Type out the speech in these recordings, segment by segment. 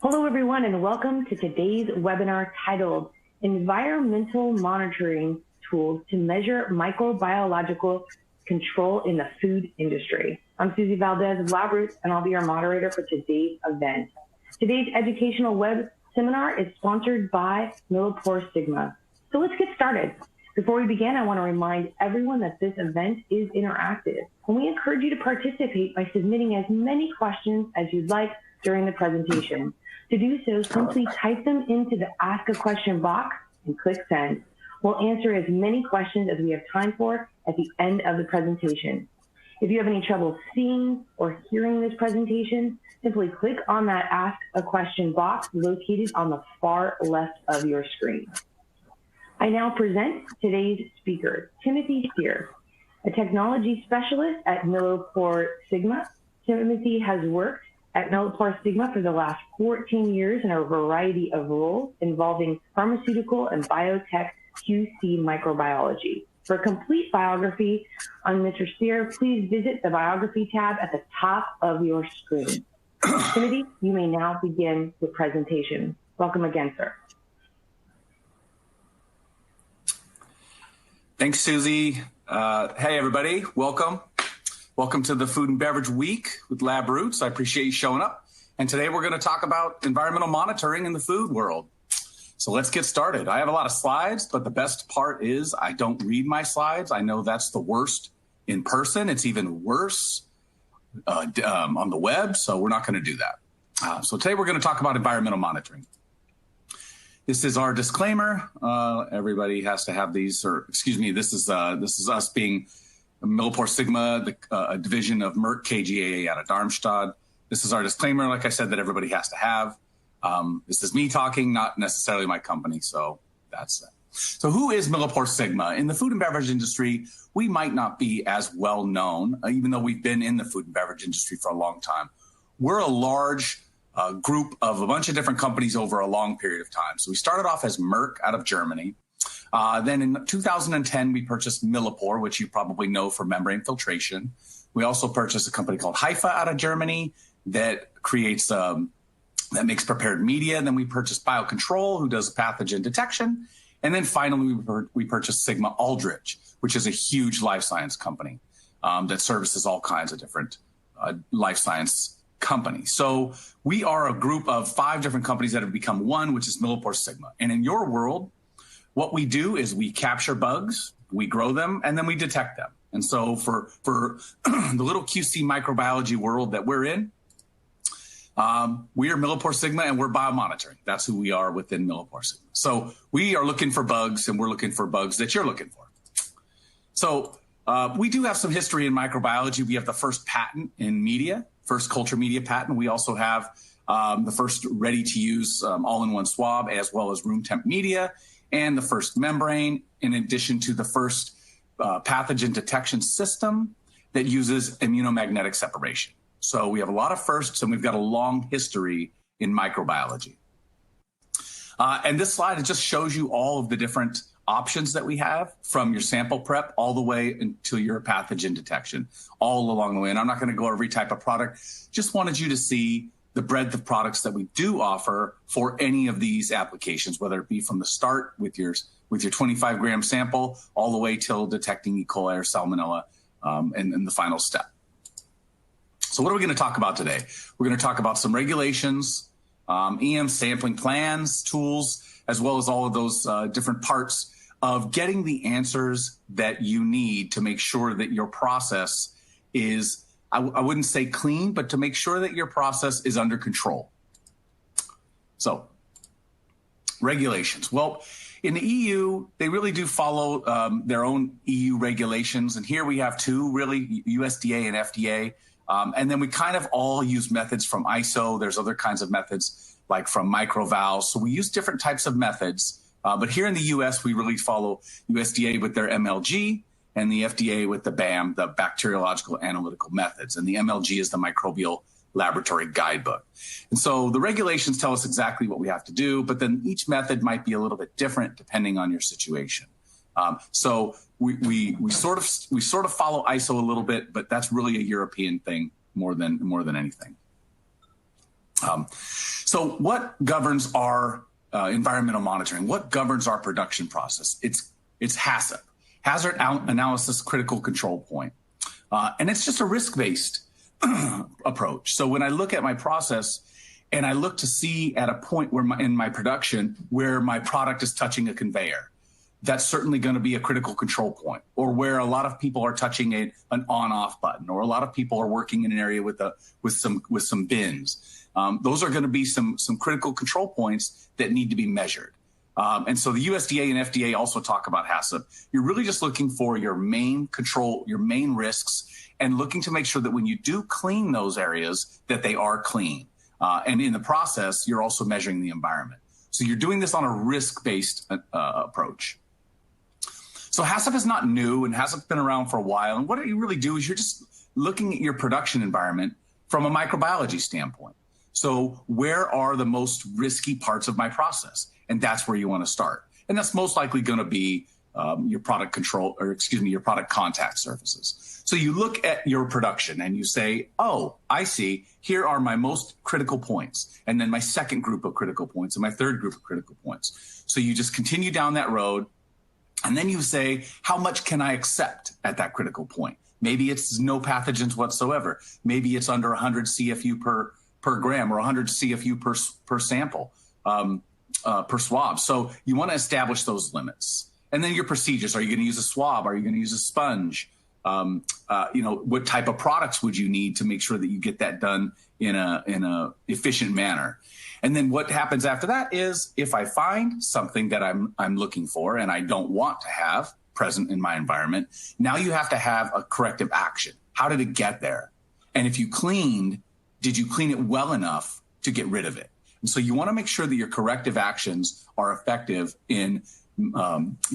Hello, everyone, and welcome to today's webinar titled Environmental Monitoring Tools to Measure Microbiological Control in the Food Industry. I'm Susie Valdez of LabRoots, and I'll be your moderator for today's event. Today's educational web seminar is sponsored by MilliporeSigma. So let's get started. Before we begin, I want to remind everyone that this event is interactive, and we encourage you to participate by submitting as many questions as you'd like during the presentation. To do so, simply type them into the Ask a Question box and click Send. We'll answer as many questions as we have time for at the end of the presentation. If you have any trouble seeing or hearing this presentation, simply click on that Ask a Question box located on the far left of your screen. I now present today's speaker, Timothy Cser, a technology specialist at MilliporeSigma. Timothy has worked at MilliporeSigma for the last 14 years in a variety of roles involving pharmaceutical and biotech QC microbiology. For a complete biography on Mr. Cser, please visit the Biography tab at the top of your screen. Timothy, you may now begin the presentation. Welcome again, sir. Thanks, Susie. Hey, everybody. Welcome. Welcome to the Food and Beverage Week with LabRoots. I appreciate you showing up. And today we're going to talk about environmental monitoring in the food world. So let's get started. I have a lot of slides, but the best part is I don't read my slides. I know that's the worst in person. It's even worse on the web, so we're not going to do that. So today we're going to talk about environmental monitoring. This is our disclaimer. Everybody has to have these, or excuse me, this is us being MilliporeSigma, a division of Merck KGaA out of Darmstadt. This is our disclaimer, like I said, that everybody has to have. This is me talking, not necessarily my company, so that's it. So who is MilliporeSigma? In the food and beverage industry, we might not be as well known, even though we've been in the food and beverage industry for a long time. We're a large group of a bunch of different companies over a long period of time. So we started off as Merck out of Germany. Then in 2010, we purchased Millipore, which you probably know for membrane filtration. We also purchased a company called Haifa out of Germany that creates, that makes prepared media. And then we purchased Biocontrol, who does pathogen detection. And then finally, we purchased Sigma Aldrich, which is a huge life science company that services all kinds of different life science companies. So we are a group of 5 different companies that have become one, which is MilliporeSigma. And in your world, what we do is we capture bugs, we grow them, and then we detect them. And so for the little QC microbiology world that we're in, we are MilliporeSigma and we're biomonitoring. That's who we are within MilliporeSigma. So we are looking for bugs, and we're looking for bugs that you're looking for. So we do have some history in microbiology. We have the first patent in media, first culture media patent. We also have the first ready-to-use all-in-one swab, as well as room temp media, and the first membrane, in addition to the first pathogen detection system that uses immunomagnetic separation. So we have a lot of firsts, and we've got a long history in microbiology. And this slide, it just shows you all of the different options that we have, from your sample prep all the way until your pathogen detection, all along the way. And I'm not going to go every type of product. Just wanted you to see the breadth of products that we do offer for any of these applications, whether it be from the start with your 25-gram sample all the way till detecting E. coli or salmonella and the final step. So what are we going to talk about today? We're going to talk about some regulations, EM sampling plans, tools, as well as all of those different parts of getting the answers that you need to make sure that your process is, I wouldn't say clean, but to make sure that your process is under control. So, regulations. Well, in the EU, they really do follow their own EU regulations. And here we have 2, really, USDA and FDA. And then we kind of all use methods from ISO. There's other kinds of methods like from microval. So we use different types of methods. But here in the US, we really follow USDA with their MLG and the FDA with the BAM, the bacteriological analytical methods. And the MLG is the microbial laboratory guidebook. And so the regulations tell us exactly what we have to do, but then each method might be a little bit different depending on your situation. So we sort of follow ISO a little bit, but that's really a European thing more than anything. So what governs our environmental monitoring? What governs our production process? It's HACCP, Hazard Analysis Critical Control Point. And it's just a risk-based approach. So when I look at my process and I look to see at a point where in my production where my product is touching a conveyor, that's certainly going to be a critical control point, or where a lot of people are touching an on-off button, or a lot of people are working in an area with some bins. Those are going to be some critical control points that need to be measured. And so the USDA and FDA also talk about HACCP. You're really just looking for your main control, your main risks, and looking to make sure that when you do clean those areas, that they are clean. And in the process, you're also measuring the environment. So you're doing this on a risk-based approach. So HACCP is not new, and HACCP's been around for a while. And what you really do is you're just looking at your production environment from a microbiology standpoint. So where are the most risky parts of my process? And that's where you want to start. And that's most likely going to be your product control, or excuse me, your product contact surfaces. So you look at your production and you say, oh, I see, here are my most critical points, and then my second group of critical points, and my third group of critical points. So you just continue down that road, and then you say, how much can I accept at that critical point? Maybe it's no pathogens whatsoever. Maybe it's under 100 CFU per gram, or 100 CFU per sample, per swab. So you want to establish those limits. And then your procedures. Are you going to use a swab? Are you going to use a sponge? What type of products would you need to make sure that you get that done in a efficient manner? And then what happens after that is, if I find something that I'm looking for and I don't want to have present in my environment, now you have to have a corrective action. How did it get there? And if you cleaned, did you clean it well enough to get rid of it? And so you want to make sure that your corrective actions are effective in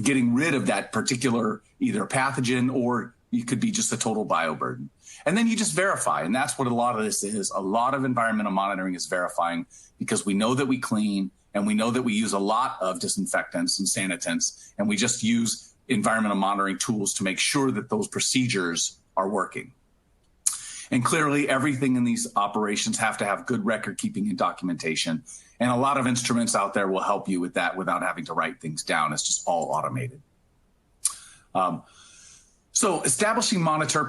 getting rid of that particular either pathogen, or it could be just a total bioburden. And then you just verify. And that's what a lot of this is. A lot of environmental monitoring is verifying, because we know that we clean, and we know that we use a lot of disinfectants and sanitants, and we just use environmental monitoring tools to make sure that those procedures are working. And clearly, everything in these operations have to have good record keeping and documentation. And a lot of instruments out there will help you with that without having to write things down. It's just all automated. So establish monitoring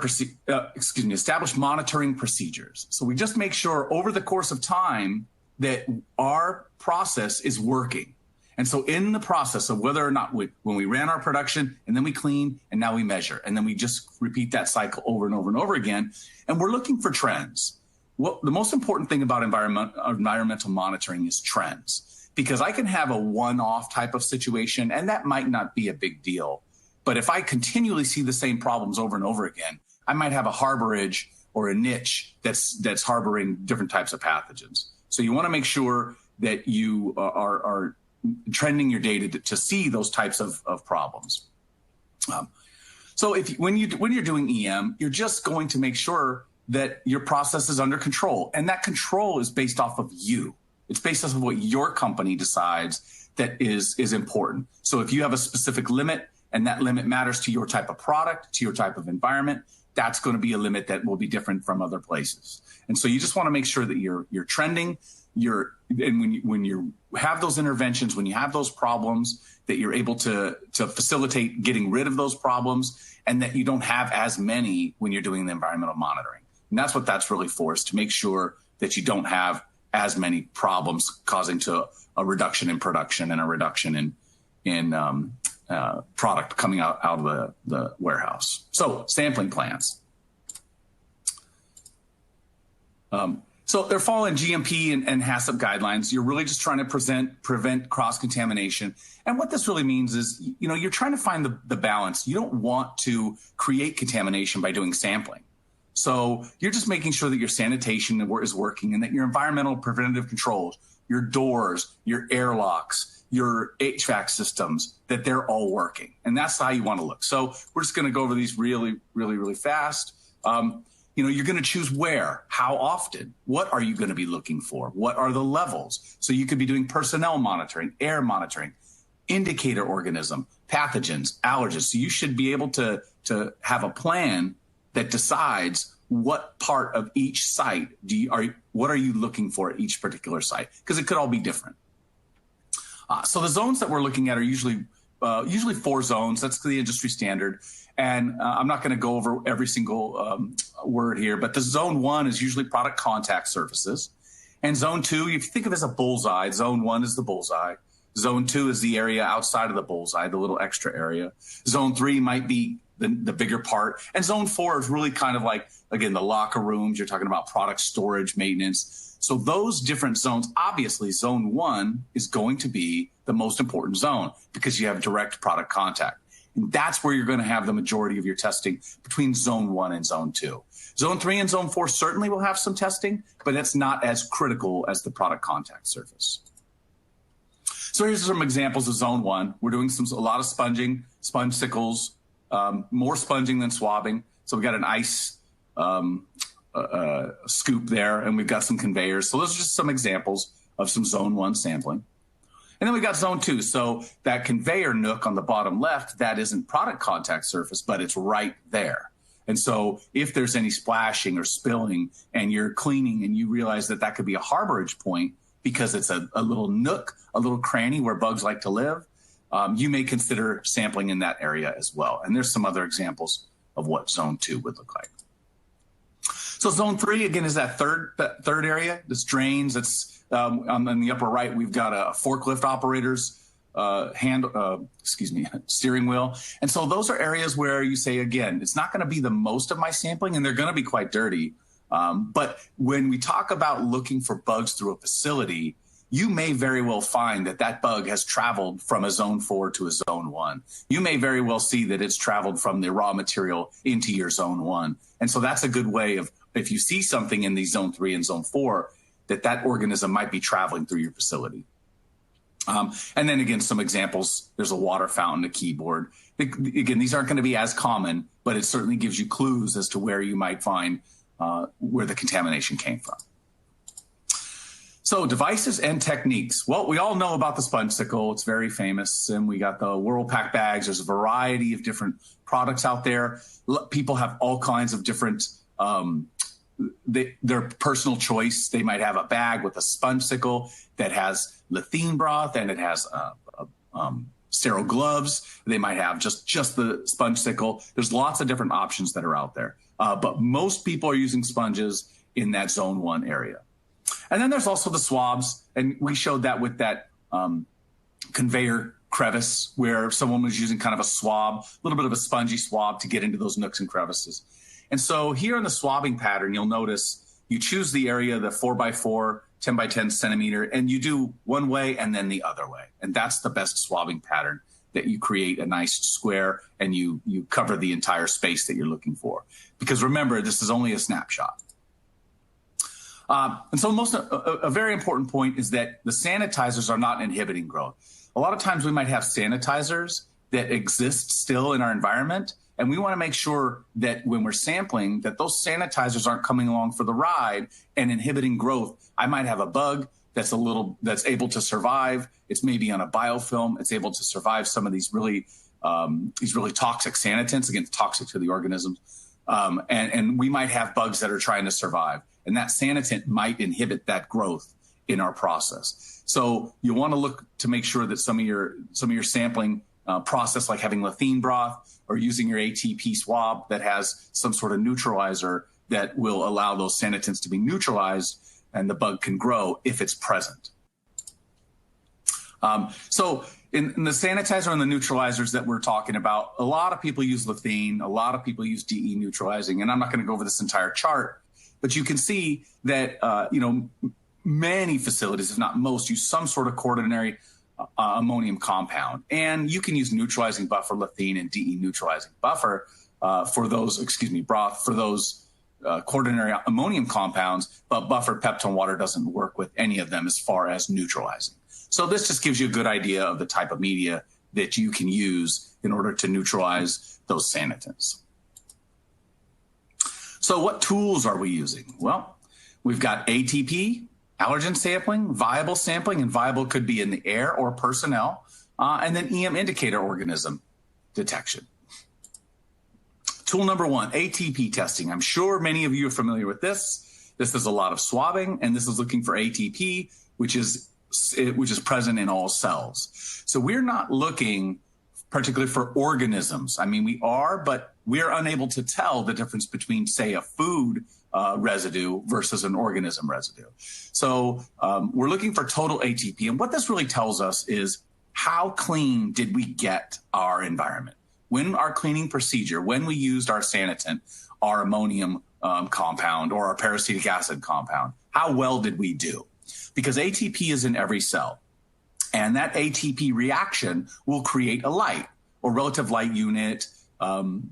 procedures. So we just make sure over the course of time that our process is working. And so in the process of whether or not when we ran our production, and then we clean, and now we measure, and then we just repeat that cycle over and over and over again, and we're looking for trends. Well, the most important thing about environmental monitoring is trends, because I can have a one-off type of situation, and that might not be a big deal. But if I continually see the same problems over and over again, I might have a harborage or a niche that's harboring different types of pathogens. So you want to make sure that you are trending your data to see those types of problems. So when you're doing EM, you're just going to make sure that your process is under control, and that control is based off of you. It's based off of what your company decides that is important. So if you have a specific limit, and that limit matters to your type of product, to your type of environment, that's going to be a limit that will be different from other places. And so you just want to make sure that you're trending, and when you have those interventions, when you have those problems, that you're able to facilitate getting rid of those problems, and that you don't have as many when you're doing the environmental monitoring. And that's what that's really for, is to make sure that you don't have as many problems causing to a reduction in production and a reduction in product coming out of the warehouse. So sampling plans. So they're following GMP and HACCP guidelines. You're really just trying to prevent cross-contamination. And what this really means is, you're trying to find the balance. You don't want to create contamination by doing sampling. So you're just making sure that your sanitation is working, and that your environmental preventative controls, your doors, your airlocks, your HVAC systems, that they're all working. And that's how you want to look. So we're just going to go over these really, really, really fast. You're going to choose where, how often, what are you going to be looking for? What are the levels? So you could be doing personnel monitoring, air monitoring, indicator organism, pathogens, allergens. So you should be able to have a plan that decides what part of each site what are you looking for at each particular site? Because it could all be different. So the zones that we're looking at are usually 4 zones. That's the industry standard. And I'm not going to go over every single word here, but the zone 1 is usually product contact surfaces. And zone 2, if you think of it as a bullseye, zone 1 is the bullseye. Zone 2 is the area outside of the bullseye, the little extra area. Zone 3 might be the bigger part. And zone 4 is really kind of like, again, the locker rooms. You're talking about product storage, maintenance. So those different zones, obviously zone 1 is going to be the most important zone because you have direct product contact. And that's where you're going to have the majority of your testing between zone 1 and zone 2. Zone 3 and zone 4 certainly will have some testing, but it's not as critical as the product contact surface. So here's some examples of zone 1. We're doing a lot of sponging, sponge sickles, more sponging than swabbing. So we've got an ice scoop there, and we've got some conveyors. So those are just some examples of some zone 1 sampling. And then we got zone 2. So that conveyor nook on the bottom left, that isn't product contact surface, but it's right there. And so if there's any splashing or spilling and you're cleaning and you realize that that could be a harborage point because it's a little nook, a little cranny where bugs like to live, you may consider sampling in that area as well. And there's some other examples of what zone 2 would look like. So zone 3, again, is that third area. This drains. It's on the upper right, we've got a forklift operator's steering wheel. And so those are areas where you say, again, it's not going to be the most of my sampling, and they're going to be quite dirty. But when we talk about looking for bugs through a facility, you may very well find that that bug has traveled from a zone 4 to a zone 1. You may very well see that it's traveled from the raw material into your zone 1. And so that's a good way of, if you see something in the zone 3 and zone 4, that organism might be traveling through your facility. And then again, some examples, there's a water fountain, a keyboard. Again, these aren't going to be as common, but it certainly gives you clues as to where you might find where the contamination came from. So devices and techniques. Well, we all know about the sponge sickle. It's very famous. And we got the Whirlpack bags. There's a variety of different products out there. People have all kinds of different, their personal choice. They might have a bag with a sponge sickle that has lethine broth and it has sterile gloves. They might have just the sponge sickle. There's lots of different options that are out there. But most people are using sponges in that zone 1 area. And then there's also the swabs, and we showed that with that conveyor crevice where someone was using kind of a swab, a little bit of a spongy swab to get into those nooks and crevices. And so here in the swabbing pattern, you'll notice you choose the area, the 4x4, 10x10 centimeter, and you do one way and then the other way. And that's the best swabbing pattern, that you create a nice square and you cover the entire space that you're looking for. Because remember, this is only a snapshot. And so a very important point is that the sanitizers are not inhibiting growth. A lot of times we might have sanitizers that exist still in our environment, and we want to make sure that when we're sampling that those sanitizers aren't coming along for the ride and inhibiting growth. I might have a bug that's able to survive. It's maybe on a biofilm. It's able to survive some of these really toxic sanitants, again, toxic to the organisms. And we might have bugs that are trying to survive. And that sanitant might inhibit that growth in our process. So you want to look to make sure that some of your sampling process, like having lethine broth or using your ATP swab that has some sort of neutralizer that will allow those sanitants to be neutralized and the bug can grow if it's present. So in the sanitizer and the neutralizers that we're talking about, a lot of people use lethine, a lot of people use DE neutralizing, and I'm not going to go over this entire chart, but you can see that, many facilities, if not most, use some sort of quaternary ammonium compound. And you can use neutralizing buffer, lethine, and DE neutralizing buffer broth for those quaternary ammonium compounds, but buffered peptone water doesn't work with any of them as far as neutralizing. So this just gives you a good idea of the type of media that you can use in order to neutralize those sanitants. So what tools are we using? Well, we've got ATP, allergen sampling, viable sampling, and viable could be in the air or personnel, and then EM indicator organism detection. Tool number one, ATP testing. I'm sure many of you are familiar with this. This is a lot of swabbing, and this is looking for ATP, which is present in all cells. So we're not looking particularly for organisms. I mean, we are, but we're unable to tell the difference between, say, a food residue versus an organism residue. So we're looking for total ATP. And what this really tells us is how clean did we get our environment? When our cleaning procedure, when we used our sanitant, our ammonium compound or our peracetic acid compound, how well did we do? Because ATP is in every cell. And that ATP reaction will create a light or relative light unit. And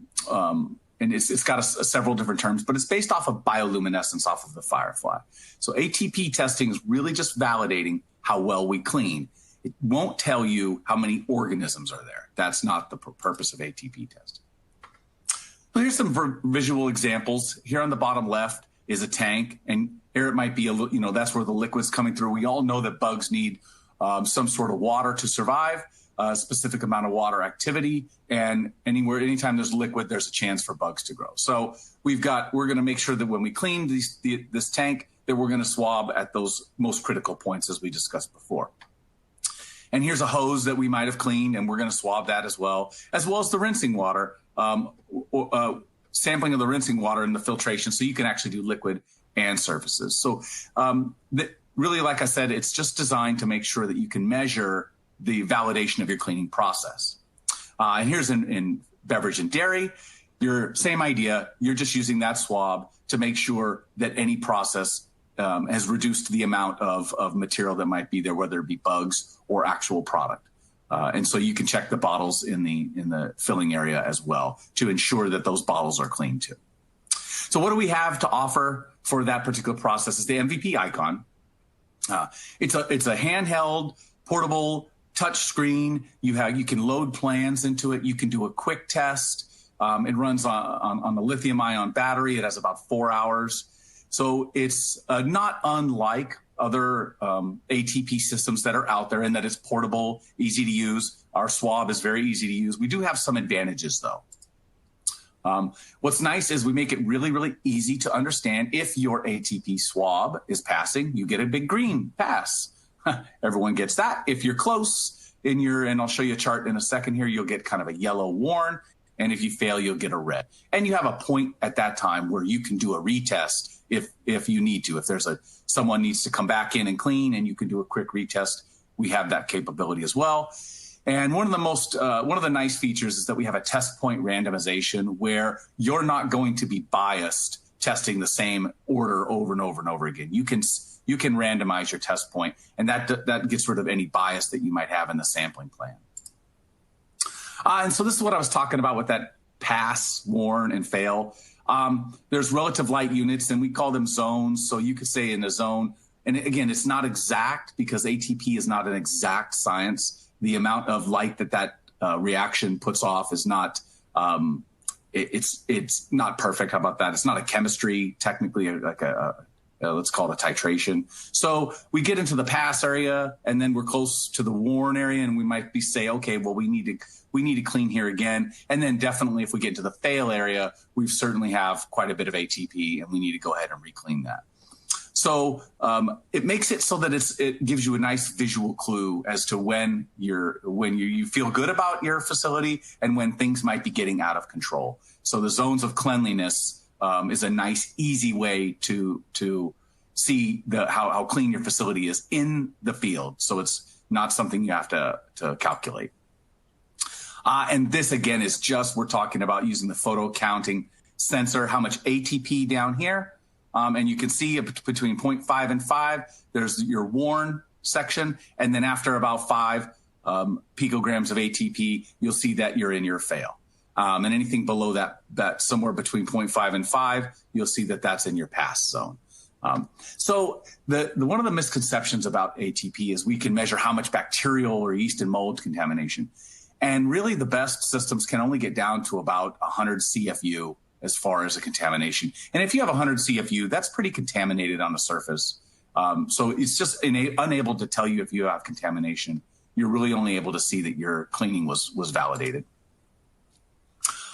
it's got several different terms, but it's based off of bioluminescence off of the firefly. So ATP testing is really just validating how well we clean. It won't tell you how many organisms are there. That's not the purpose of ATP testing. So here's some visual examples. Here on the bottom left is a tank, and here it might be that's where the liquid's coming through. We all know that bugs need some sort of water to survive, a specific amount of water activity, and anytime there's liquid, there's a chance for bugs to grow. So we're going to make sure that when we clean this tank, that we're going to swab at those most critical points as we discussed before. And here's a hose that we might have cleaned, and we're going to swab that as well as the rinsing water, sampling of the rinsing water and the filtration, so you can actually do liquid and surfaces. So really, like I said, it's just designed to make sure that you can measure the validation of your cleaning process. And here's in beverage and dairy, same idea. You're just using that swab to make sure that any process has reduced the amount of material that might be there, whether it be bugs or actual product. And so you can check the bottles in the filling area as well to ensure that those bottles are clean too. So what do we have to offer for that particular process? Is the MVP icon. It's a handheld, portable touch screen. You can load plans into it. You can do a quick test. It runs on the lithium-ion battery. It has about 4 hours. So it's not unlike other ATP systems that are out there in that it's portable, easy to use. Our swab is very easy to use. We do have some advantages, though. What's nice is we make it really, really easy to understand. If your ATP swab is passing, you get a big green pass. Everyone gets that. If you're close and I'll show you a chart in a second here, you'll get kind of a yellow warn. And if you fail, you'll get a red. And you have a point at that time where you can do a retest if you need to. If someone needs to come back in and clean and you can do a quick retest, we have that capability as well. And one of the nice features is that we have a test point randomization where you're not going to be biased testing the same order over and over and over again. You can randomize your test point, and that gets rid of any bias that you might have in the sampling plan. And so this is what I was talking about with that pass, warn, and fail. There's relative light units, and we call them zones. So you could say in a zone, and again, it's not exact because ATP is not an exact science. The amount of light that reaction puts off is not, it's not perfect. How about that? It's not a chemistry, technically, like let's call it a titration. So we get into the pass area, and then we're close to the warn area, and we might say, okay, well, we need to clean here again. And then definitely if we get into the fail area, we certainly have quite a bit of ATP, and we need to go ahead and reclean that. So it makes it so that it gives you a nice visual clue as to when you feel good about your facility and when things might be getting out of control. So the zones of cleanliness is a nice, easy way to see how clean your facility is in the field. So it's not something you have to calculate. And this, again, is we're talking about using the photo counting sensor, how much ATP down here. And you can see between 0.5 and 5, there's your warn section. And then after about 5 picograms of ATP, you'll see that you're in your fail. And anything below that somewhere between 0.5 and 5, you'll see that that's in your pass zone. So one of the misconceptions about ATP is we can measure how much bacterial or yeast and mold contamination. And really the best systems can only get down to about 100 CFU as far as a contamination. And if you have 100 CFU, that's pretty contaminated on the surface. So it's just unable to tell you if you have contamination. You're really only able to see that your cleaning was validated.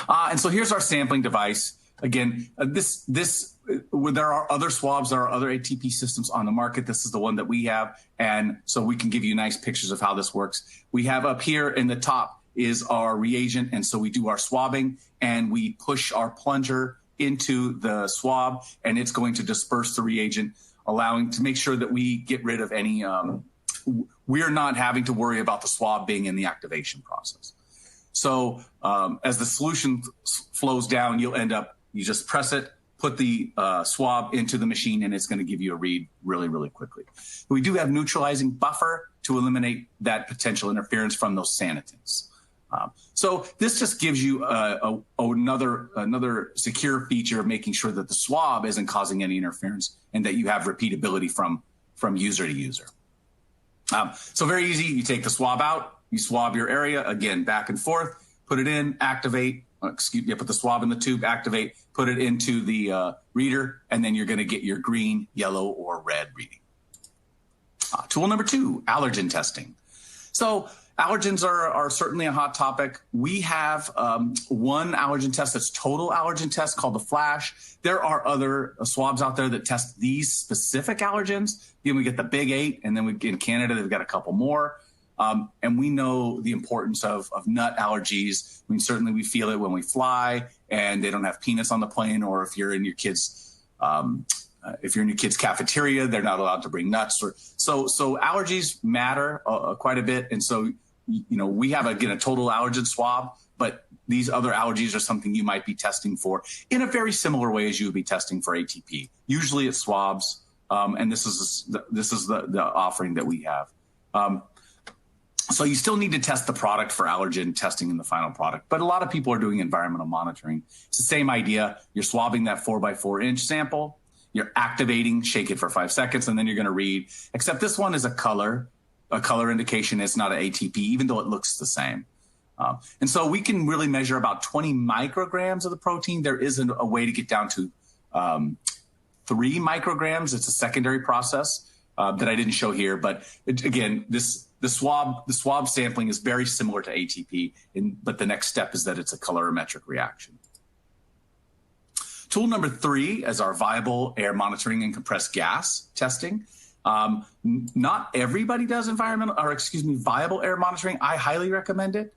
And so here's our sampling device. Again, there are other swabs, there are other ATP systems on the market. This is the one that we have. And so we can give you nice pictures of how this works. We have up here in the top is our reagent. And so we do our swabbing and we push our plunger into the swab and it's going to disperse the reagent, allowing to make sure that we get rid of any, we're not having to worry about the swab being in the activation process. So as the solution flows down, you just press it, put the swab into the machine, and it's going to give you a read really, really quickly. We do have neutralizing buffer to eliminate that potential interference from those sanitants. So this just gives you another secure feature of making sure that the swab isn't causing any interference and that you have repeatability from user to user. So very easy. You take the swab out, you swab your area, again, back and forth, put it in, activate, put the swab in the tube, activate, put it into the reader, and then you're going to get your green, yellow, or red reading. Tool number 2, allergen testing. So allergens are certainly a hot topic. We have one allergen test that's total allergen test called the Flash. There are other swabs out there that test these specific allergens. Then we get the Big 8, and then in Canada, they've got a couple more. And we know the importance of nut allergies. I mean, certainly we feel it when we fly and they don't have peanuts on the plane, or if you're in your kids' cafeteria, they're not allowed to bring nuts. So allergies matter quite a bit. And so, we have, again, a total allergen swab, but these other allergies are something you might be testing for in a very similar way as you would be testing for ATP. Usually it's swabs. And this is the offering that we have. So you still need to test the product for allergen testing in the final product, but a lot of people are doing environmental monitoring. It's the same idea. You're swabbing that 4x4 inch sample, you're activating, shake it for 5 seconds, and then you're going to read, except this one is a color indication. It's not an ATP, even though it looks the same. And so we can really measure about 20 micrograms of the protein. There isn't a way to get down to 3 micrograms. It's a secondary process that I didn't show here. But again, the swab sampling is very similar to ATP, but the next step is that it's a colorimetric reaction. Tool number 3 is our viable air monitoring and compressed gas testing. Not everybody does viable air monitoring. I highly recommend it.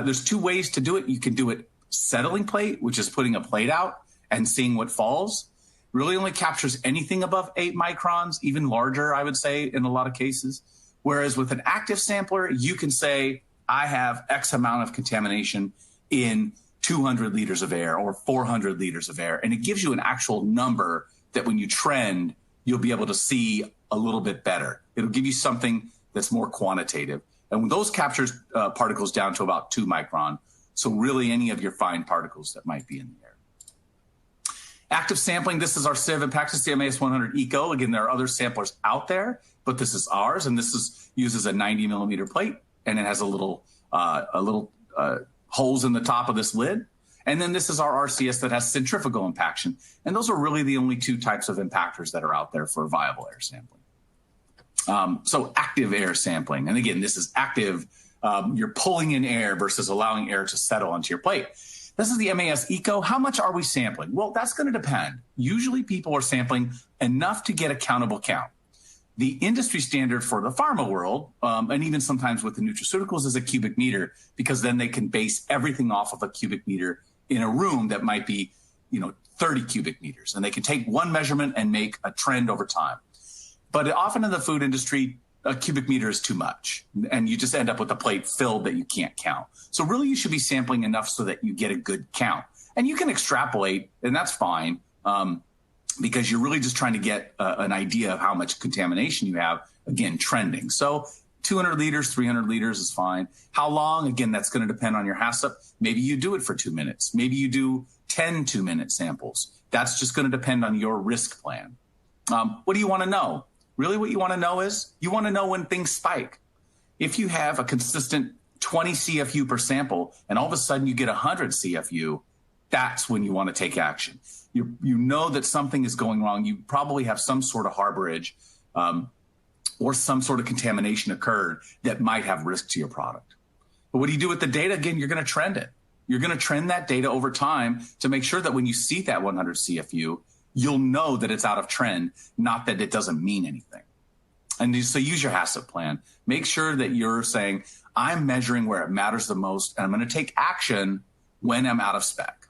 There's 2 ways to do it. You can do it settling plate, which is putting a plate out and seeing what falls. Really only captures anything above 8 microns, even larger, I would say, in a lot of cases. Whereas with an active sampler, you can say, I have X amount of contamination in 200 liters of air or 400 liters of air. And it gives you an actual number that when you trend, you'll be able to see a little bit better. It'll give you something that's more quantitative. And those captures particles down to about 2 micron. So really any of your fine particles that might be in the air. Active sampling, this is our Civ Impact, the MAS100 Eco. Again, there are other samplers out there, but this is ours, and this uses a 90 millimeter plate, and it has a little holes in the top of this lid. And then this is our RCS that has centrifugal impaction. And those are really the only 2 types of impactors that are out there for viable air sampling. So active air sampling, and again, this is active. You're pulling in air versus allowing air to settle onto your plate. This is the MAS Eco. How much are we sampling? Well, that's going to depend. Usually people are sampling enough to get a countable count. The industry standard for the pharma world, and even sometimes with the nutraceuticals, is a cubic meter, because then they can base everything off of a cubic meter in a room that might be, 30 cubic meters. And they can take one measurement and make a trend over time. But often in the food industry, a cubic meter is too much, and you just end up with a plate filled that you can't count. So really you should be sampling enough so that you get a good count. And you can extrapolate, and that's fine, because you're really just trying to get an idea of how much contamination you have, again, trending. So 200 liters, 300 liters is fine. How long? Again, that's going to depend on your HACCP. Maybe you do it for 2 minutes. Maybe you do 10 2-minute samples. That's just going to depend on your risk plan. What do you want to know? Really what you want to know is you want to know when things spike. If you have a consistent 20 CFU per sample and all of a sudden you get 100 CFU, that's when you want to take action. You know that something is going wrong. You probably have some sort of harborage or some sort of contamination occurred that might have risk to your product. But what do you do with the data? Again, you're going to trend it. You're going to trend that data over time to make sure that when you see that 100 CFU, you'll know that it's out of trend, not that it doesn't mean anything. And so use your HACCP plan. Make sure that you're saying, I'm measuring where it matters the most, and I'm going to take action when I'm out of spec.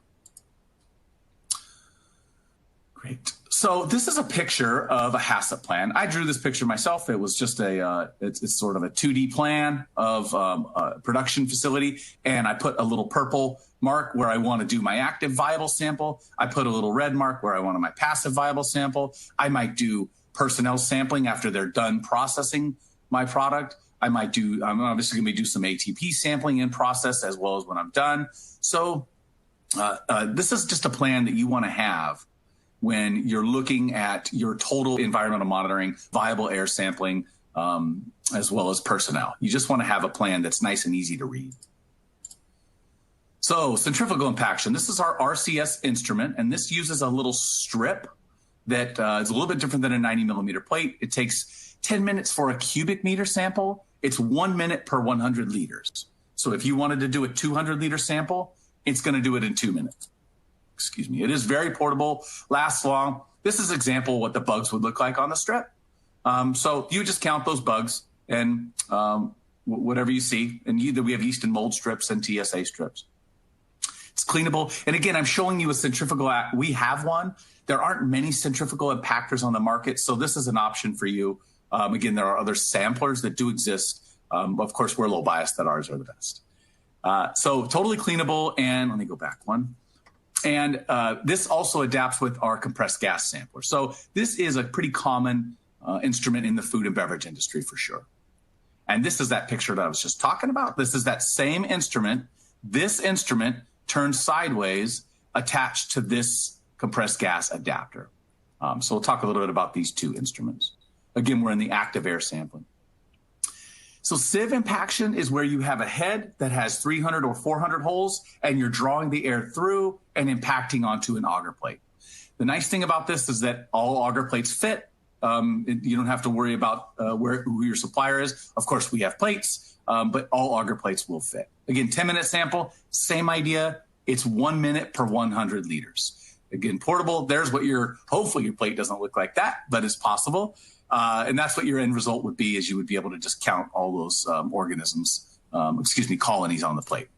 Great. So this is a picture of a HACCP plan. I drew this picture myself. It was just it's sort of a 2D plan of a production facility. And I put a little purple mark where I want to do my active viable sample. I put a little red mark where I want my passive viable sample. I might do personnel sampling after they're done processing my product. I'm obviously going to do some ATP sampling in process as well as when I'm done. So this is just a plan that you want to have when you're looking at your total environmental monitoring, viable air sampling, as well as personnel. You just want to have a plan that's nice and easy to read. So centrifugal impaction, this is our RCS instrument, and this uses a little strip that is a little bit different than a 90 millimeter plate. It takes 10 minutes for a cubic meter sample. It's 1 minute per 100 liters. So if you wanted to do a 200 liter sample, it's going to do it in 2 minutes. Excuse me. It is very portable, lasts long. This is an example of what the bugs would look like on the strip. So you just count those bugs and whatever you see. And we have yeast and mold strips and TSA strips. It's cleanable. And again, I'm showing you a centrifugal. We have one. There aren't many centrifugal impactors on the market, so this is an option for you. Again, there are other samplers that do exist. Of course, we're low bias that ours are the best. So totally cleanable. And let me go back one. And this also adapts with our compressed gas sampler. So this is a pretty common instrument in the food and beverage industry for sure. And this is that picture that I was just talking about. This is that same instrument. This instrument turned sideways attached to this compressed gas adapter. So we'll talk a little bit about these two instruments. Again, we're in the active air sampling. So sieve impaction is where you have a head that has 300 or 400 holes, and you're drawing the air through and impacting onto an auger plate. The nice thing about this is that all auger plates fit. You don't have to worry about who your supplier is. Of course, we have plates, but all auger plates will fit. Again, 10-minute sample, same idea. It's 1 minute per 100 liters. Again, portable. There's what hopefully your plate doesn't look like that, but it's possible. And that's what your end result would be, is you would be able to just count all those organisms, colonies on the plate.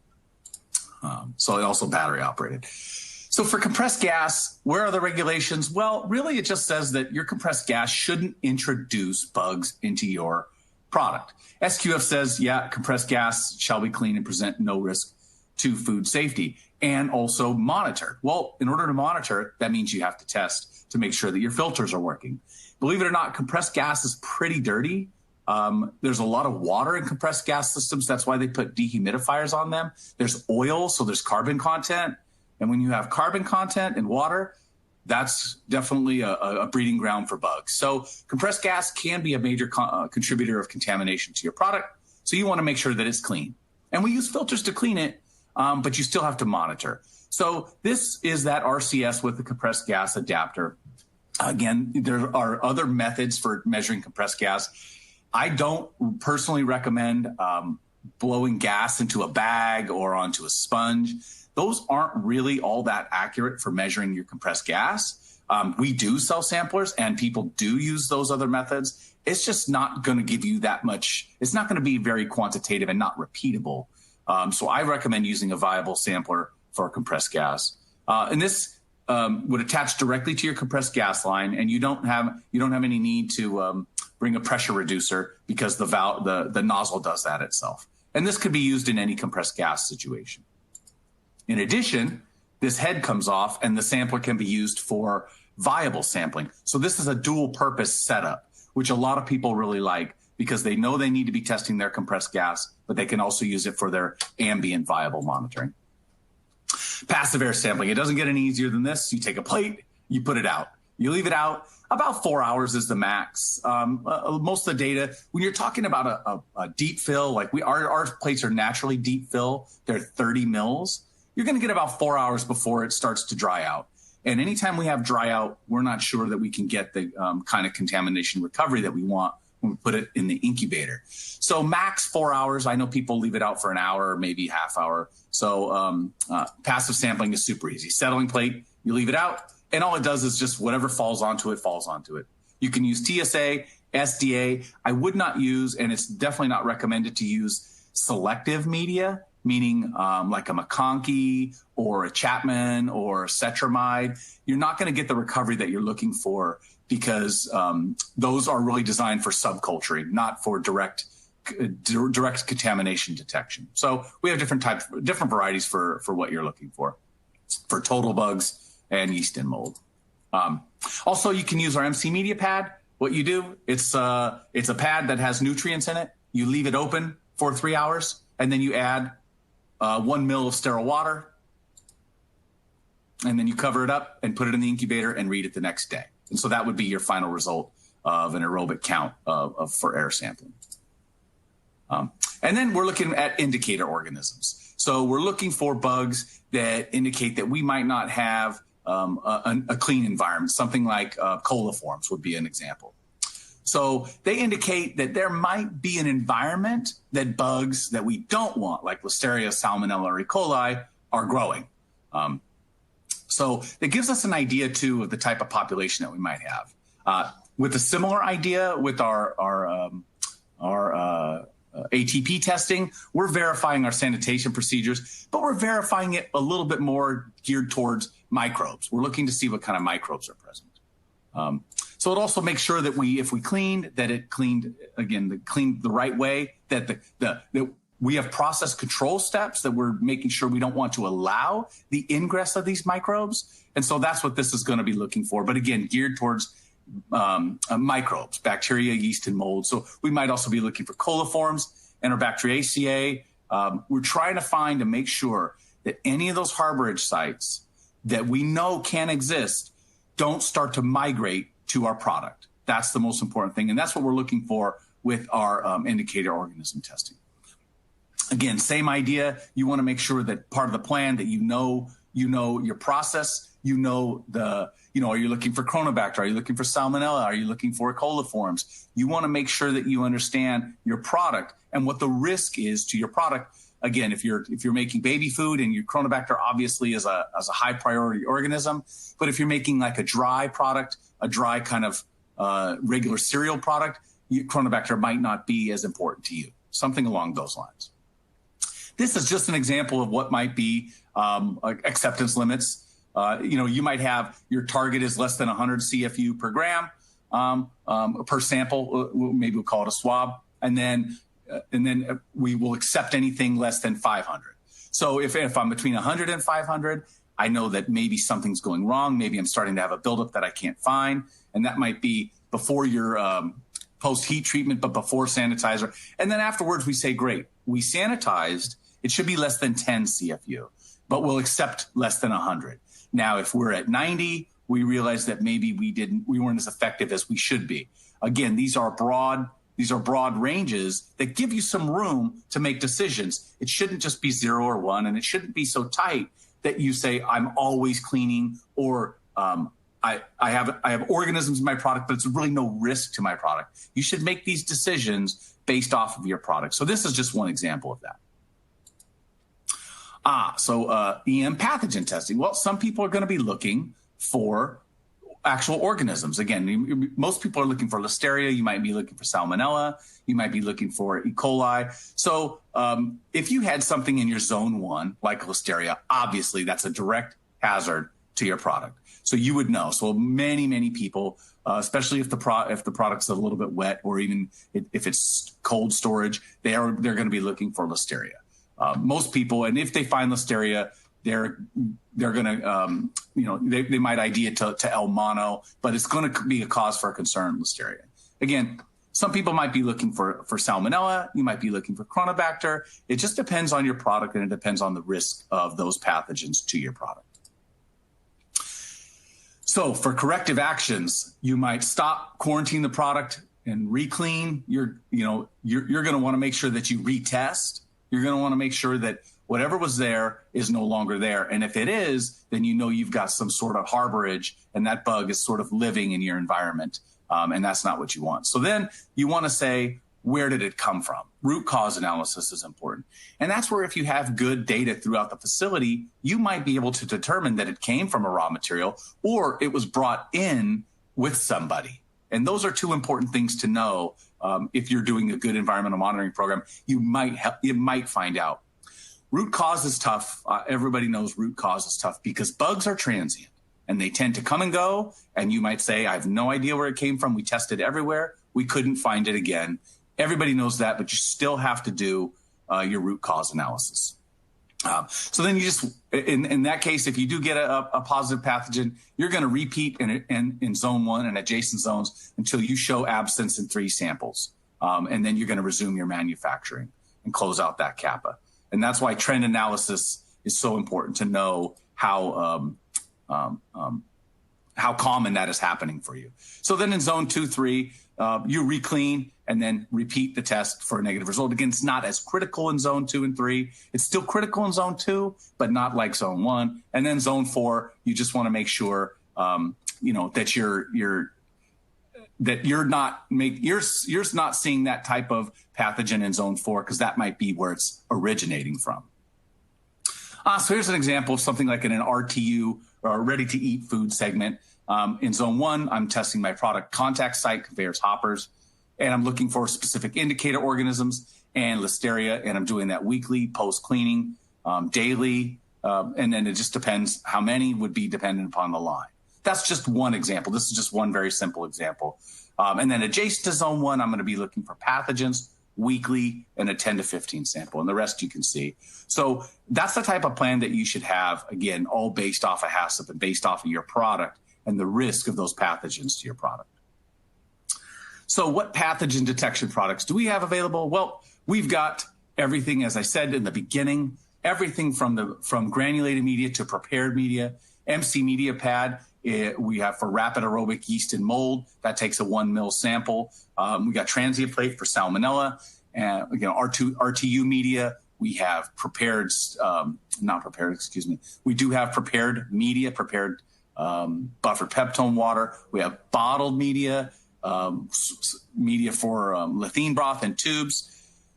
So it also battery operated. So for compressed gas, where are the regulations? Well, really it just says that your compressed gas shouldn't introduce bugs into your product. SQF says, yeah, compressed gas shall be clean and present no risk to food safety, and also monitored. Well, in order to monitor it, that means you have to test to make sure that your filters are working. Believe it or not, compressed gas is pretty dirty. There's a lot of water in compressed gas systems. That's why they put dehumidifiers on them. There's oil, so there's carbon content. And when you have carbon content in water, that's definitely a breeding ground for bugs. So compressed gas can be a major contributor of contamination to your product. So you want to make sure that it's clean. And we use filters to clean it, but you still have to monitor. So this is that RCS with the compressed gas adapter. Again, there are other methods for measuring compressed gas. I don't personally recommend blowing gas into a bag or onto a sponge. Those aren't really all that accurate for measuring your compressed gas. We do sell samplers and people do use those other methods. It's just not going to give you that much. It's not going to be very quantitative and not repeatable. So I recommend using a viable sampler for compressed gas. And this would attach directly to your compressed gas line, and you don't have any need to bring a pressure reducer because the nozzle does that itself. And this could be used in any compressed gas situation. In addition, this head comes off and the sampler can be used for viable sampling. So this is a dual purpose setup, which a lot of people really like because they know they need to be testing their compressed gas, but they can also use it for their ambient viable monitoring. Passive air sampling. It doesn't get any easier than this. You take a plate, you put it out. You leave it out. About 4 hours is the max. Most of the data, when you're talking about a deep fill, like our plates are naturally deep fill, they're 30 mils. You're going to get about 4 hours before it starts to dry out. And anytime we have dry out, we're not sure that we can get the kind of contamination recovery that we want when we put it in the incubator. So max 4 hours. I know people leave it out for an hour or maybe half hour. So passive sampling is super easy. Settling plate, you leave it out, and all it does is just whatever falls onto it, falls onto it. You can use TSA, SDA. I would not use, and it's definitely not recommended to use selective media, meaning like a McConkey or a Chapman or cetramide. You're not going to get the recovery that you're looking for because those are really designed for subculturing, not for direct contamination detection. So we have different varieties for what you're looking for total bugs and yeast and mold. Also, you can use our MC Media pad. What you do, it's a pad that has nutrients in it. You leave it open for 3 hours, and then you add 1 ml of sterile water, and then you cover it up and put it in the incubator and read it the next day. And so that would be your final result of an aerobic count for air sampling. And then we're looking at indicator organisms. So we're looking for bugs that indicate that we might not have a clean environment. Something like coliforms would be an example. So they indicate that there might be an environment that bugs that we don't want, like Listeria, Salmonella, or E. coli, are growing. So it gives us an idea, too, of the type of population that we might have. With a similar idea with our ATP testing, we're verifying our sanitation procedures, but we're verifying it a little bit more geared towards microbes. We're looking to see what kind of microbes are present. So it also makes sure that if we cleaned, that it cleaned, again, cleaned the right way, that that we have process control steps, that we're making sure we don't want to allow the ingress of these microbes. And so that's what this is going to be looking for. But again, geared towards microbes, bacteria, yeast, and mold. So we might also be looking for coliforms and our Bacteriaceae. We're trying to find to make sure that any of those harborage sites that we know can exist don't start to migrate to our product. That's the most important thing. And that's what we're looking for with our indicator organism testing. Again, same idea. You want to make sure that part of the plan that you know your process, are you looking for Chronobacter? Are you looking for Salmonella? Are you looking for coliforms? You want to make sure that you understand your product and what the risk is to your product. Again, if you're making baby food, and your Chronobacter obviously is a high priority organism, but if you're making like a dry product, a dry kind of regular cereal product, Chronobacter might not be as important to you. Something along those lines. This is just an example of what might be acceptance limits. You might have your target is less than 100 CFU per gram per sample. Maybe we'll call it a swab, and then we will accept anything less than 500. So if I'm between 100 and 500, I know that maybe something's going wrong. Maybe I'm starting to have a buildup that I can't find, and that might be before your post-heat treatment, but before sanitizer. And then afterwards, we say, great, we sanitized. It should be less than 10 CFU, but we'll accept less than 100. Now, if we're at 90, we realize that maybe we weren't as effective as we should be. Again, these are broad ranges that give you some room to make decisions. It shouldn't just be 0 or 1, and it shouldn't be so tight that you say, I'm always cleaning, or I have organisms in my product, but it's really no risk to my product. You should make these decisions based off of your product. So this is just one example of that. EM pathogen testing. Well, some people are going to be looking for actual organisms. Again, most people are looking for Listeria. You might be looking for Salmonella. You might be looking for E. coli. So if you had something in your zone 1, like Listeria, obviously that's a direct hazard to your product. So you would know. So many people, especially if the product's a little bit wet, or even if it's cold storage, they're going to be looking for Listeria. Most people, and if they find Listeria, they're going to, they might ID it to L mono, but it's going to be a cause for concern, Listeria. Again, some people might be looking for Salmonella. You might be looking for Chronobacter. It just depends on your product, and it depends on the risk of those pathogens to your product. So for corrective actions, you might stop, quarantine the product, and re-clean. You're going to want to make sure that you retest. You're going to want to make sure that whatever was there is no longer there. And if it is, then you've got some sort of harborage, and that bug is sort of living in your environment. And that's not what you want. So then you want to say, where did it come from? Root cause analysis is important. And that's where if you have good data throughout the facility, you might be able to determine that it came from a raw material or it was brought in with somebody. And those are two important things to know. If you're doing a good environmental monitoring program, you might find out. Root cause is tough. Everybody knows root cause is tough because bugs are transient and they tend to come and go. And you might say, I have no idea where it came from. We tested everywhere. We couldn't find it again. Everybody knows that, but you still have to do your root cause analysis. So then you just, in that case, if you do get a positive pathogen, you're going to repeat in zone 1 and adjacent zones until you show absence in 3 samples. And then you're going to resume your manufacturing and close out that kappa. And that's why trend analysis is so important to know how common that is happening for you. So then in zone 2, 3, you reclean and then repeat the test for a negative result. Again, it's not as critical in zone 2 and 3. It's still critical in zone 2, but not like zone 1. And then zone 4, you just want to make sure, that you're not seeing that type of pathogen in zone 4, because that might be where it's originating from. So here's an example of something like in an RTU or ready to eat food segment. In zone 1, I'm testing my product contact site, conveyors, hoppers, and I'm looking for specific indicator organisms and Listeria, and I'm doing that weekly, post-cleaning, daily, and then it just depends how many would be dependent upon the line. That's just one example. This is just one very simple example. And then adjacent to zone 1, I'm going to be looking for pathogens weekly and a 10 to 15 sample, and the rest you can see. So that's the type of plan that you should have, again, all based off of HACCP and based off of your product and the risk of those pathogens to your product. So what pathogen detection products do we have available? Well, we've got everything, as I said in the beginning, everything from granulated media to prepared media. MC Media Pad, we have for rapid aerobic yeast and mold. That takes a 1 ml sample. We got transient plate for salmonella. And RTU media. We have we do have prepared media, prepared buffered peptone water. We have bottled media, media for lithine broth and tubes.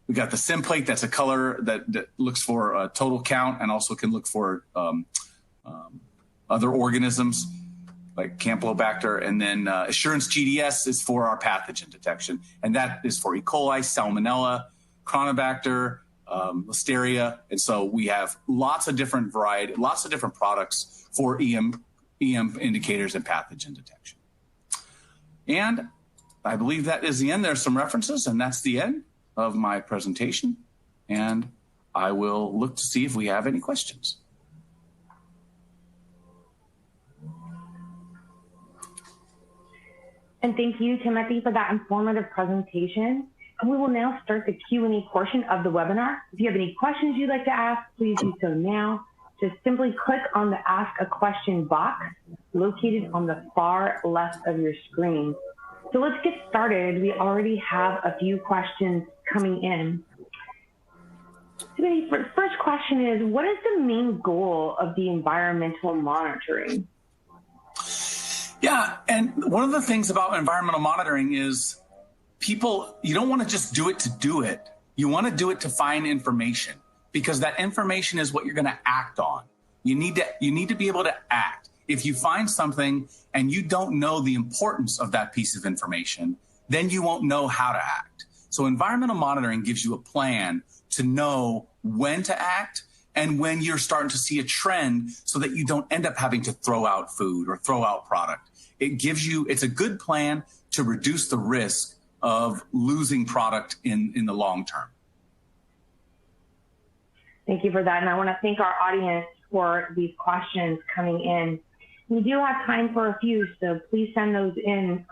We got the sim plate. That's a color that looks for a total count and also can look for other organisms like Campylobacter. And then Assurance GDS is for our pathogen detection. And that is for E. coli, Salmonella, Chronobacter, Listeria. And so we have lots of different products for EM indicators and pathogen detection. And I believe that is the end. There's some references, and that's the end of my presentation. And I will look to see if we have any questions. And thank you, Timothy, for that informative presentation. And we will now start the Q&A portion of the webinar. If you have any questions you'd like to ask, please do so now. Just simply click on the Ask a Question box located on the far left of your screen. So let's get started. We already have a few questions coming in. The first question is, what is the main goal of the environmental monitoring? Yeah, and one of the things about environmental monitoring is you don't want to just do it to do it. You want to do it to find information, because that information is what you're going to act on. You need to be able to act. If you find something and you don't know the importance of that piece of information, then you won't know how to act. So environmental monitoring gives you a plan to know when to act and when you're starting to see a trend so that you don't end up having to throw out food or throw out product. It's a good plan to reduce the risk of losing product in the long term. Thank you for that. And I want to thank our audience for these questions coming in. We do have time for a few, so please send those in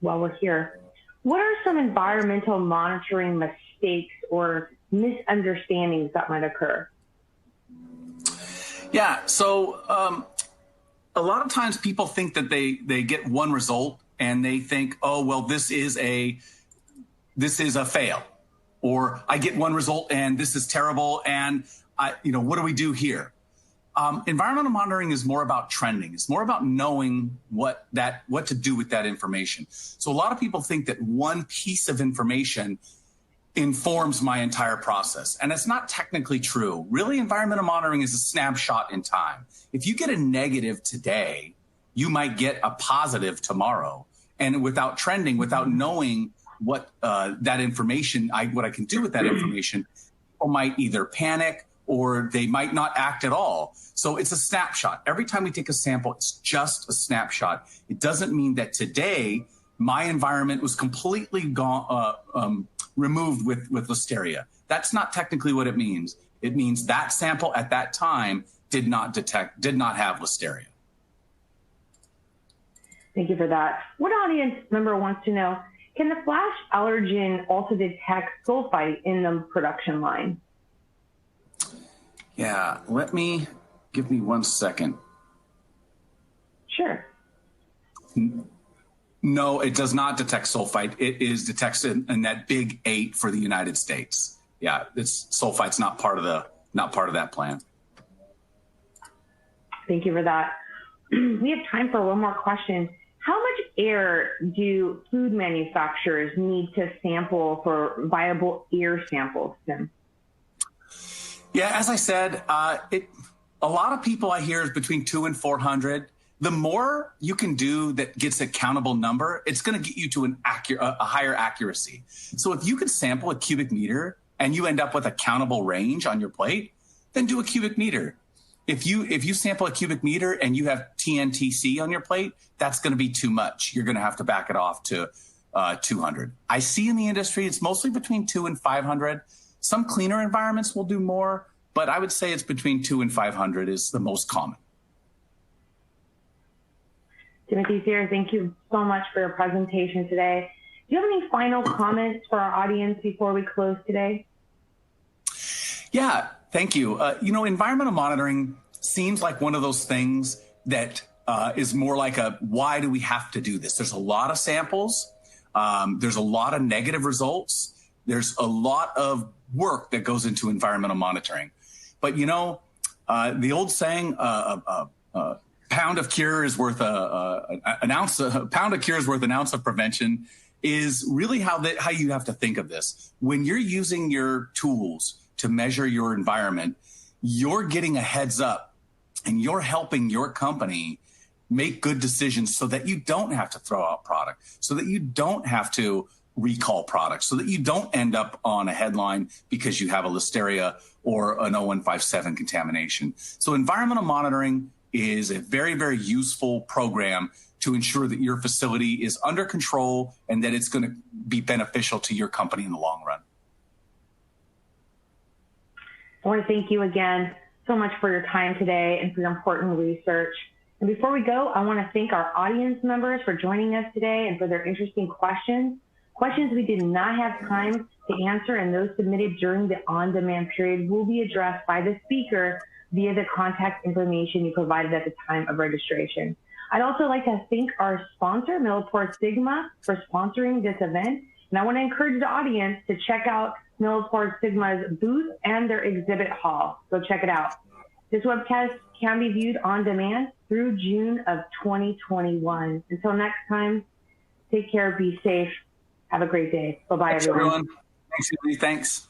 while we're here. What are some environmental monitoring mistakes or misunderstandings that might occur? Yeah, so a lot of times people think that they get one result and they think, oh, well, this is a fail, or I get one result and this is terrible, and what do we do here? Environmental monitoring is more about trending. It's more about knowing what to do with that information. So a lot of people think that one piece of information informs my entire process. And it's not technically true. Really, environmental monitoring is a snapshot in time. If you get a negative today, you might get a positive tomorrow. And without trending, without knowing what that information, what I can do with that information, people might either panic or they might not act at all. So it's a snapshot. Every time we take a sample, it's just a snapshot. It doesn't mean that today my environment was completely removed with Listeria. That's not technically what it means. It means that sample at that time did not have Listeria. Thank you for that. One audience member wants to know, can the flash allergen also detect sulfite in the production line? Yeah, give me 1 second. Sure. No, it does not detect sulfite. It detects in that big 8 for the United States. Yeah, sulfite's not part of that plan. Thank you for that. We have time for one more question. How much air do food manufacturers need to sample for viable air samples, Tim? Yeah, as I said, a lot of people I hear is between 200 and 400. The more you can do that gets a countable number, it's going to get you to a higher accuracy. So if you could sample a cubic meter and you end up with a countable range on your plate, then do a cubic meter. If you sample a cubic meter and you have TNTC on your plate, that's going to be too much. You're going to have to back it off to 200. I see in the industry, it's mostly between 200 and 500. Some cleaner environments will do more, but I would say it's between 200 and 500 is the most common. Timothy Cser, thank you so much for your presentation today. Do you have any final comments for our audience before we close today? Yeah, thank you. Environmental monitoring seems like one of those things that is more like why do we have to do this? There's a lot of samples. There's a lot of negative results. There's a lot of work that goes into environmental monitoring. But, the old saying, pound of cure is worth an ounce. A pound of cure is worth an ounce of prevention. Is really how you have to think of this. When you're using your tools to measure your environment, you're getting a heads up, and you're helping your company make good decisions so that you don't have to throw out product, so that you don't have to recall products, so that you don't end up on a headline because you have a Listeria or an 0157 contamination. So environmental monitoring is a very, very useful program to ensure that your facility is under control and that it's going to be beneficial to your company in the long run. I want to thank you again so much for your time today and for your important research. And before we go, I want to thank our audience members for joining us today and for their interesting questions. Questions we did not have time to answer and those submitted during the on-demand period will be addressed by the speaker via the contact information you provided at the time of registration. I'd also like to thank our sponsor, MilliporeSigma, for sponsoring this event. And I want to encourage the audience to check out MilliporeSigma's booth and their exhibit hall. So check it out. This webcast can be viewed on demand through June of 2021. Until next time, take care, be safe. Have a great day. Bye-bye, everyone. Thanks, everyone. Thanks.